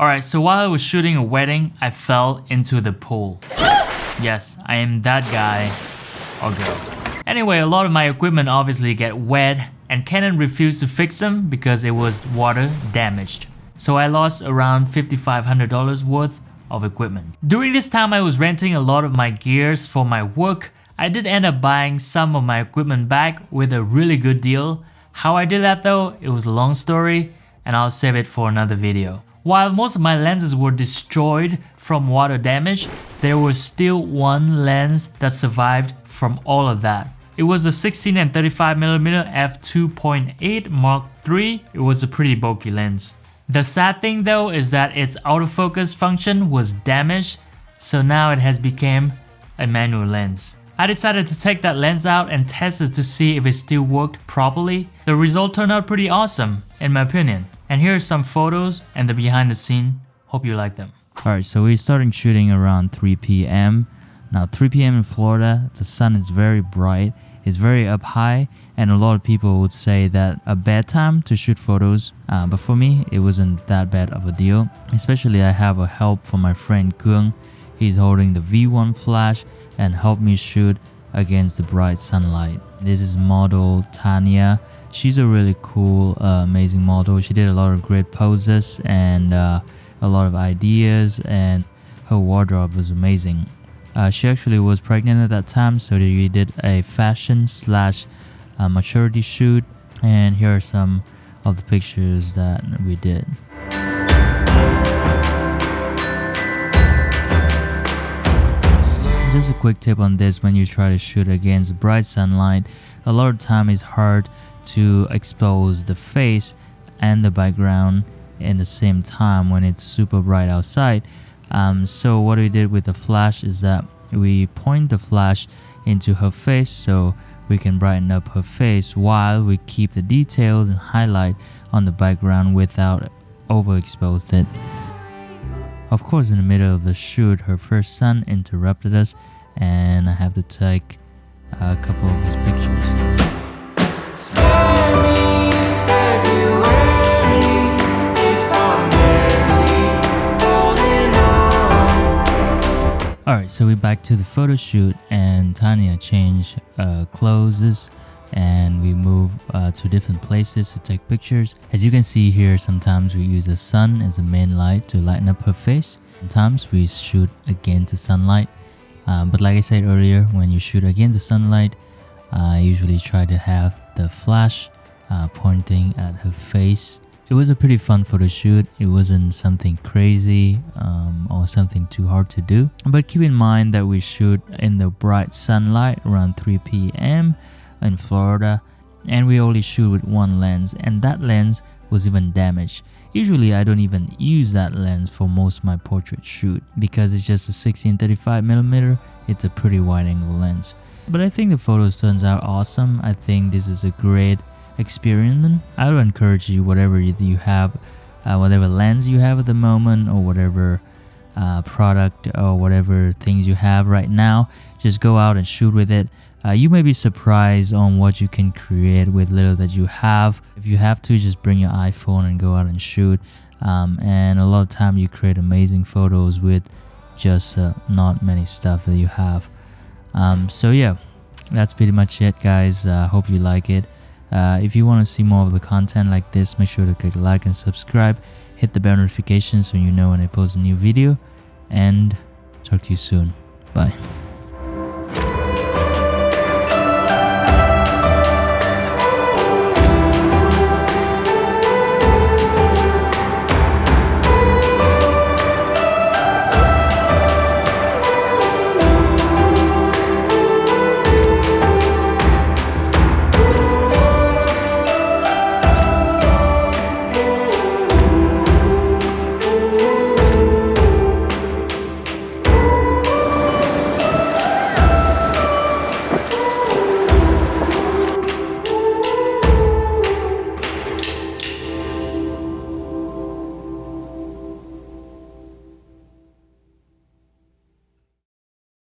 Alright, so while I was shooting a wedding, I fell into the pool. Yes, I am that guy or girl. Anyway, a lot of my equipment obviously get wet and Canon refused to fix them because it was water damaged. So I lost around $5,500 worth of equipment. During this time I was renting a lot of my gears for my work. I did end up buying some of my equipment back with a really good deal. How I did that though, it was a long story and I'll save it for another video. While most of my lenses were destroyed from water damage, there was still one lens that survived from all of that. It was a 16 and 35mm f2.8 Mark III. It was a pretty bulky lens. The sad thing though is that its autofocus function was damaged, so now it has become a manual lens. I decided to take that lens out and test it to see if it still worked properly. The result turned out pretty awesome, in my opinion. And here are some photos and the behind the scene. Hope you like them. Alright, so we're starting shooting around 3 p.m. Now 3 p.m. in Florida, the sun is very bright, it's very up high, and a lot of people would say that a bad time to shoot photos. But for me, it wasn't that bad of a deal. Especially I have a help from my friend Kung. He's holding the V1 flash and helped me shoot against the bright sunlight. This is model Tanya. She's a really cool, amazing model. She did a lot of great poses and a lot of ideas, and her wardrobe was amazing. She actually was pregnant at that time, so we did a fashion slash maturity shoot, and here are some of the pictures that we did. Just a quick tip on this: when you try to shoot against bright sunlight, a lot of time it's hard to expose the face and the background in the same time when it's super bright outside. So what we did with the flash is that we point the flash into her face so we can brighten up her face while we keep the details and highlight on the background without overexposed it. Of course, in the middle of the shoot, her first son interrupted us and I have to take a couple of his pictures. Alright, so we're back to the photo shoot and Tanya changed clothes and we move to different places to take pictures. As you can see here, sometimes we use the sun as a main light to lighten up her face. Sometimes we shoot against the sunlight. But like I said earlier, when you shoot against the sunlight, I usually try to have the flash pointing at her face. It was a pretty fun photo shoot. It wasn't something crazy or something too hard to do. But keep in mind that we shoot in the bright sunlight around 3 p.m. in Florida, and we only shoot with one lens, and that lens was even damaged. Usually I don't even use that lens for most of my portrait shoot because it's just a 16-35mm. It's a pretty wide angle lens. But I think the photos turns out awesome. I think this is a great experiment. I would encourage you, whatever you have, whatever lens you have at the moment, or whatever product or whatever things you have right now, just go out and shoot with it. You may be surprised on what you can create with little that you have. If you have to, just bring your iPhone and go out and shoot. And a lot of time you create amazing photos with just not many stuff that you have. So yeah, that's pretty much it, guys. Hope you like it. If you want to see more of the content like this, make sure to click like and subscribe. Hit the bell notification so you know when I post a new video. And talk to you soon. Bye.